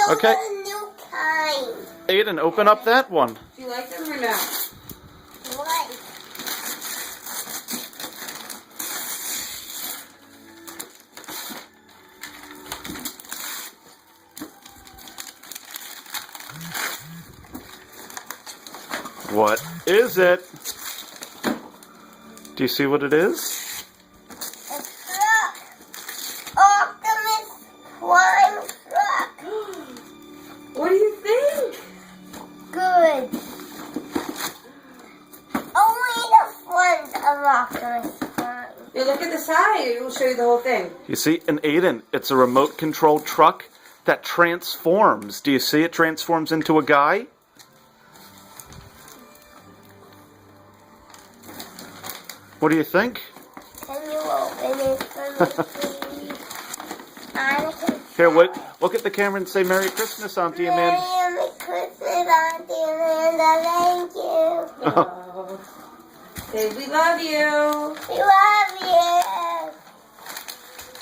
Okay. want a new kind. Aiden, open up that one. Do you like them or not? What? What is it? Do you see what it is? A truck. Optimus Prime truck. What do you think? Good. Only the front of Optimus Prime. Yeah, look at the side. It will show you the whole thing. You see, and Aiden, it's a remote control truck that transforms. Do you see it transforms into a guy? What do you think? Can you open it for me, please? Anna, Here, look at the camera and say Merry Christmas, Auntie Amanda. Merry Christmas, Auntie Amanda. Thank you. Oh. Say we love you.